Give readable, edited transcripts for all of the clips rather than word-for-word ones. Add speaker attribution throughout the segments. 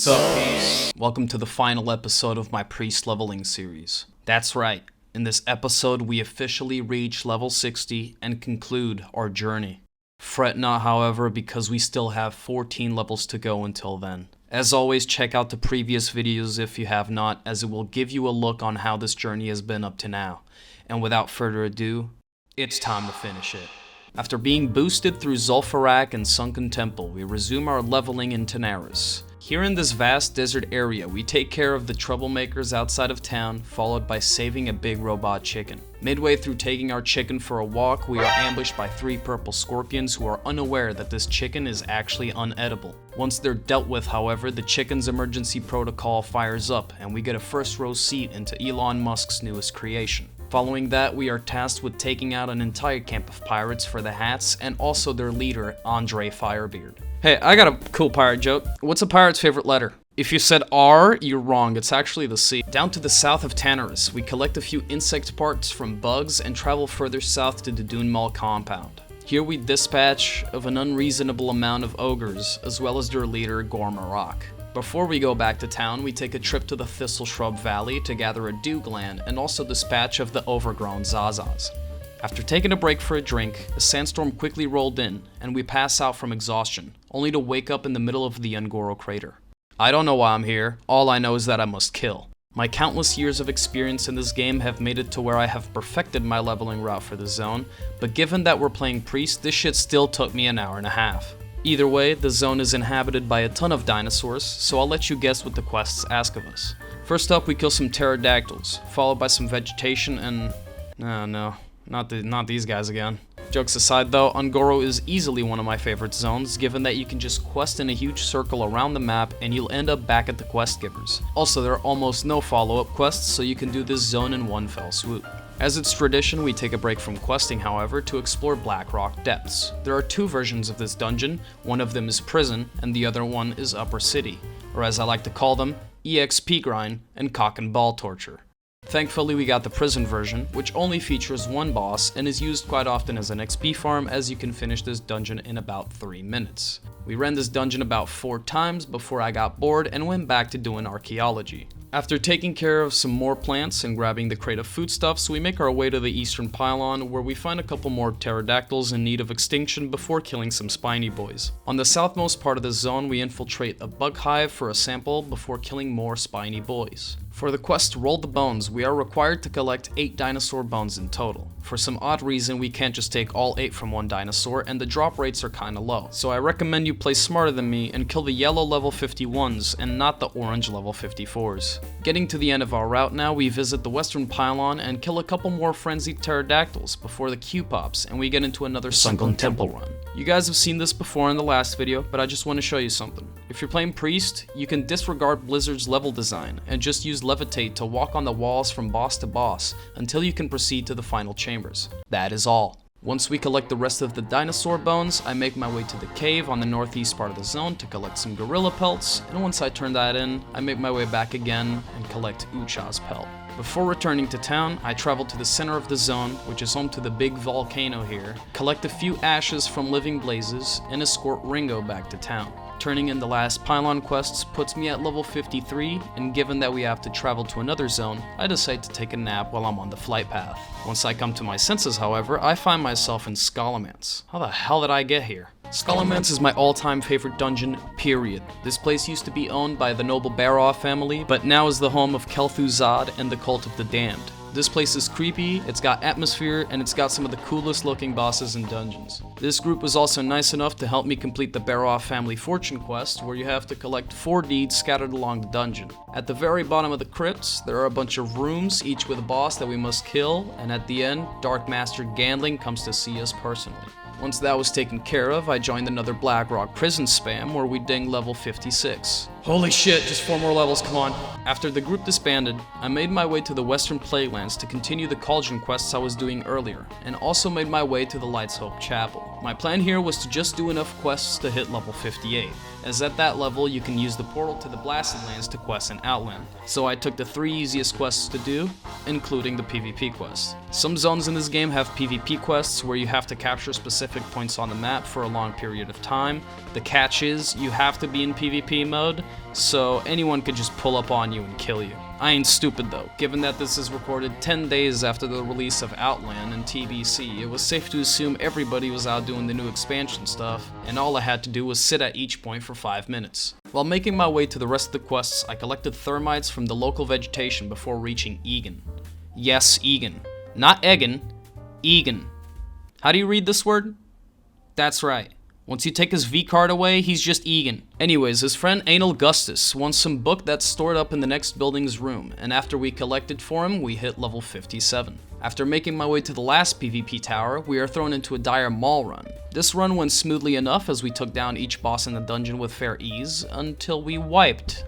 Speaker 1: Sup, peace. Welcome to the final episode of my priest leveling series. That's right, in this episode we officially reach level 60 and conclude our journey. Fret not, however, because we still have 14 levels to go until then. As always, check out the previous videos if you have not, as it will give you a look on how this journey has been up to now. And without further ado, it's time to finish it. After being boosted through Zul'Farrak and Sunken Temple, we resume our leveling in Tanaris. Here in this vast desert area, we take care of the troublemakers outside of town, followed by saving a big robot chicken. Midway through taking our chicken for a walk, we are ambushed by 3 purple scorpions who are unaware that this chicken is actually unedible. Once they're dealt with, however, the chicken's emergency protocol fires up, and we get a first row seat into Elon Musk's newest creation. Following that, we are tasked with taking out an entire camp of pirates for the Hats, and also their leader, Andre Firebeard. Hey, I got a cool pirate joke. What's a pirate's favorite letter? If you said R, you're wrong, it's actually the C. Down to the south of Tanaris, we collect a few insect parts from bugs and travel further south to the Dune Mall compound. Here we dispatch of an unreasonable amount of ogres, as well as their leader, Gormarok. Before we go back to town, we take a trip to the Thistle Shrub Valley to gather a dew gland and also dispatch of the overgrown Zazas. After taking a break for a drink, a sandstorm quickly rolled in, and we pass out from exhaustion, only to wake up in the middle of the Ungoro crater. I don't know why I'm here, all I know is that I must kill. My countless years of experience in this game have made it to where I have perfected my leveling route for the zone, but given that we're playing Priest, this shit still took me an hour and a half. Either way, the zone is inhabited by a ton of dinosaurs, so I'll let you guess what the quests ask of us. First up, we kill some pterodactyls, followed by some vegetation and... no, not these guys again. Jokes aside though, Ungoro is easily one of my favorite zones, given that you can just quest in a huge circle around the map and you'll end up back at the quest givers. Also, there are almost no follow-up quests, so you can do this zone in one fell swoop. As it's tradition, we take a break from questing, however, to explore Blackrock Depths. There are 2 versions of this dungeon, one of them is Prison, and the other one is Upper City, or as I like to call them, EXP Grind and Cock and Ball Torture. Thankfully, we got the Prison version, which only features 1 boss and is used quite often as an XP farm, as you can finish this dungeon in about 3 minutes. We ran this dungeon about 4 times before I got bored and went back to doing archaeology. After taking care of some more plants and grabbing the crate of foodstuffs, we make our way to the eastern pylon, where we find a couple more pterodactyls in need of extinction before killing some spiny boys. On the southmost part of the zone, we infiltrate a bug hive for a sample before killing more spiny boys. For the quest Roll the Bones, we are required to collect 8 dinosaur bones in total. For some odd reason, we can't just take all 8 from one dinosaur, and the drop rates are kinda low. So I recommend you play smarter than me and kill the yellow level 51s and not the orange level 54s. Getting to the end of our route now, we visit the western pylon and kill a couple more frenzied pterodactyls before the queue pops and we get into another Sunken Temple run. You guys have seen this before in the last video, but I just want to show you something. If you're playing Priest, you can disregard Blizzard's level design and just use Levitate to walk on the walls from boss to boss until you can proceed to the final chambers. That is all. Once we collect the rest of the dinosaur bones, I make my way to the cave on the northeast part of the zone to collect some gorilla pelts, and once I turn that in, I make my way back again and collect Ucha's pelt. Before returning to town, I travel to the center of the zone, which is home to the big volcano here, collect a few ashes from living blazes, and escort Ringo back to town. Turning in the last pylon quests puts me at level 53, and given that we have to travel to another zone, I decide to take a nap while I'm on the flight path. Once I come to my senses, however, I find myself in Scholomance. How the hell did I get here? Scholomance is my all-time favorite dungeon, period. This place used to be owned by the noble Barov family, but now is the home of Kel'Thuzad and the Cult of the Damned. This place is creepy, it's got atmosphere, and it's got some of the coolest looking bosses and dungeons. This group was also nice enough to help me complete the Barov family fortune quest, where you have to collect 4 deeds scattered along the dungeon. At the very bottom of the crypts, there are a bunch of rooms, each with a boss that we must kill, and at the end, Dark Master Gandling comes to see us personally. Once that was taken care of, I joined another Blackrock prison spam where we ding level 56. Holy shit, just 4 more levels, come on. After the group disbanded, I made my way to the western Plaguelands to continue the cauldron quests I was doing earlier, and also made my way to the Light's Hope Chapel. My plan here was to just do enough quests to hit level 58, as at that level you can use the portal to the Blasted Lands to quest in Outland. So I took the 3 easiest quests to do, including the PvP quest. Some zones in this game have PvP quests where you have to capture specific points on the map for a long period of time. The catch is, you have to be in PvP mode, so anyone could just pull up on you and kill you. I ain't stupid though. Given that this is recorded 10 days after the release of Outland and TBC, it was safe to assume everybody was out doing the new expansion stuff, and all I had to do was sit at each point for 5 minutes. While making my way to the rest of the quests, I collected thermites from the local vegetation before reaching Egan. Yes, Egan. Not Egan. Egan. How do you read this word? That's right. Once you take his V card away, he's just Egan. Anyways, his friend Anal Gustus wants some book that's stored up in the next building's room, and after we collected for him, we hit level 57. After making my way to the last PvP tower, we are thrown into a dire Maul run. This run went smoothly enough as we took down each boss in the dungeon with fair ease, until we wiped.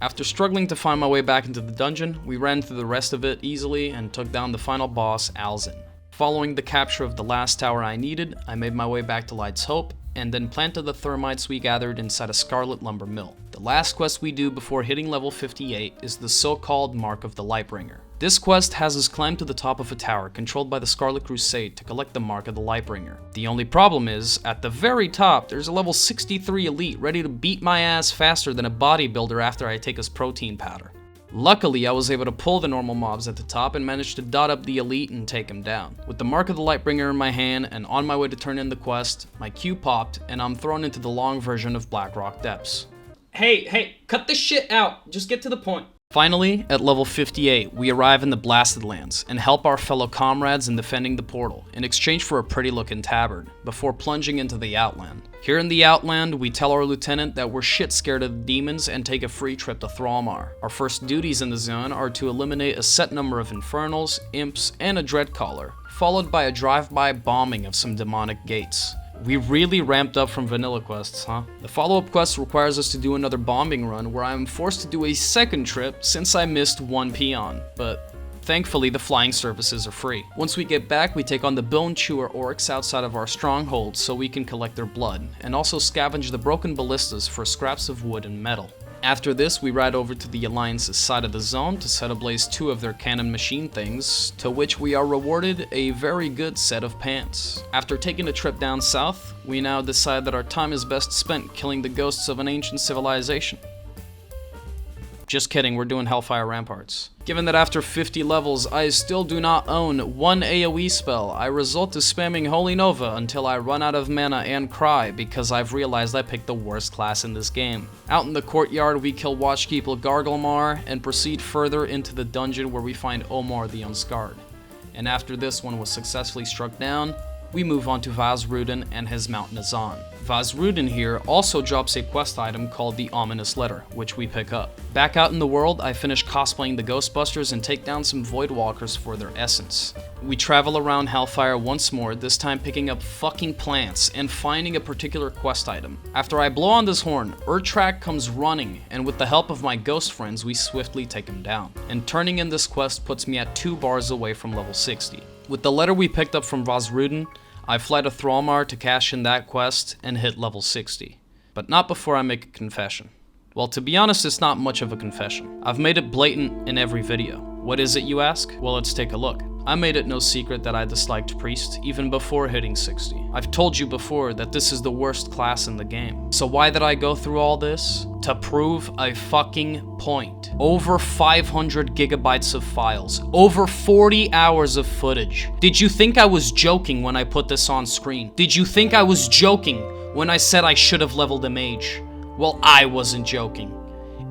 Speaker 1: After struggling to find my way back into the dungeon, we ran through the rest of it easily and took down the final boss, Alzin. Following the capture of the last tower I needed, I made my way back to Light's Hope, and then planted the thermites we gathered inside a Scarlet Lumber Mill. The last quest we do before hitting level 58 is the so-called Mark of the Lightbringer. This quest has us climb to the top of a tower controlled by the Scarlet Crusade to collect the Mark of the Lightbringer. The only problem is, at the very top, there's a level 63 elite ready to beat my ass faster than a bodybuilder after I take his protein powder. Luckily, I was able to pull the normal mobs at the top and managed to dot up the elite and take him down. With the Mark of the Lightbringer in my hand and on my way to turn in the quest, my queue popped and I'm thrown into the long version of Blackrock Depths. Hey, cut this shit out. Just get to the point. Finally, at level 58, we arrive in the Blasted Lands and help our fellow comrades in defending the portal in exchange for a pretty looking tabard, before plunging into the Outland. Here in the Outland, we tell our lieutenant that we're shit scared of the demons and take a free trip to Thrallmar. Our first duties in the zone are to eliminate a set number of infernals, imps, and a dreadcaller, followed by a drive-by bombing of some demonic gates. We really ramped up from vanilla quests, huh? The follow-up quest requires us to do another bombing run where I am forced to do a second trip since I missed one peon, but thankfully the flying services are free. Once we get back, we take on the Bone Chewer orcs outside of our stronghold so we can collect their blood, and also scavenge the broken ballistas for scraps of wood and metal. After this, we ride over to the Alliance's side of the zone to set ablaze 2 of their cannon machine things, to which we are rewarded a very good set of pants. After taking a trip down south, we now decide that our time is best spent killing the ghosts of an ancient civilization. Just kidding, we're doing Hellfire Ramparts. Given that after 50 levels, I still do not own one AoE spell, I resort to spamming Holy Nova until I run out of mana and cry because I've realized I picked the worst class in this game. Out in the courtyard, we kill Watchkeeper Garglemar and proceed further into the dungeon where we find Omar the Unscarred. And after this one was successfully struck down, we move on to Vazruden and his Mount Nazan. Vazruden here also drops a quest item called the Ominous Letter, which we pick up. Back out in the world, I finish cosplaying the Ghostbusters and take down some Voidwalkers for their essence. We travel around Hellfire once more, this time picking up fucking plants and finding a particular quest item. After I blow on this horn, Urtrak comes running, and with the help of my ghost friends, we swiftly take him down. And turning in this quest puts me at 2 bars away from level 60. With the letter we picked up from Vazruden, I fly to Thrallmar to cash in that quest and hit level 60. But not before I make a confession. Well, to be honest, it's not much of a confession. I've made it blatant in every video. What is it, you ask? Well, let's take a look. I made it no secret that I disliked Priest, even before hitting 60. I've told you before that this is the worst class in the game. So why did I go through all this? To prove a fucking point. Over 500 gigabytes of files. Over 40 hours of footage. Did you think I was joking when I put this on screen? Did you think I was joking when I said I should have leveled a mage? Well, I wasn't joking.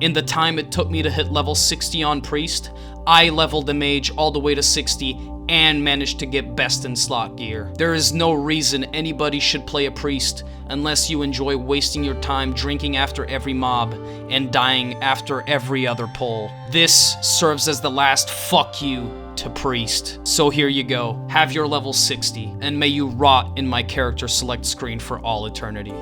Speaker 1: In the time it took me to hit level 60 on Priest, I leveled the mage all the way to 60 and managed to get best in slot gear. There is no reason anybody should play a Priest unless you enjoy wasting your time drinking after every mob and dying after every other pull. This serves as the last fuck you to Priest. So here you go, have your level 60, and may you rot in my character select screen for all eternity.